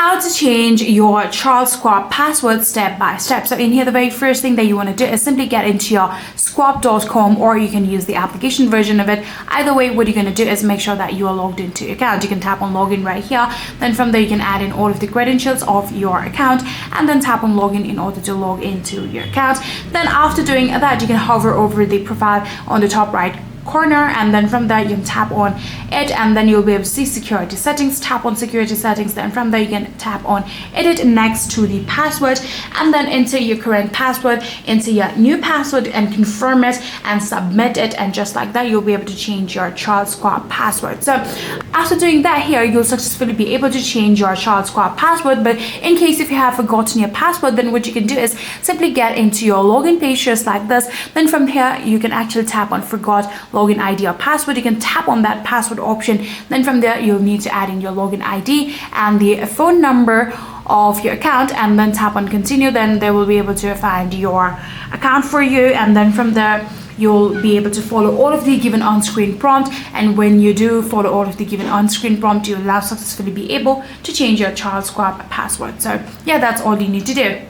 how to change your Charles Schwab password step by step. So in here, the very first thing that you want to do is simply get into your schwab.com, or you can use the application version of it. Either way, what you're going to do is make sure that you are logged into your account. You can tap on login right here. Then from there, you can add in all of the credentials of your account and then tap on login in order to log into your account. Then after doing that, you can hover over the profile on the top right corner, and then from there you can tap on it, and then you'll be able to see security settings. Tap on security settings, then from there you can tap on edit next to the password, and then enter your current password, enter your new password and confirm it and submit it, and just like that you'll be able to change your Charles Schwab password. So after doing that, here you'll successfully be able to change your Charles Schwab password. But in case if you have forgotten your password, then what you can do is simply get into your login page just like this. Then from here you can actually tap on forgot login ID or password. You can tap on that password option. Then from there you'll need to add in your login ID and the phone number of your account, and then tap on continue. Then they will be able to find your account for you, and then from there you'll be able to follow all of the given on-screen prompt. And when you do follow all of the given on-screen prompt, you'll now successfully be able to change your Charles Schwab password. So yeah, that's all you need to do.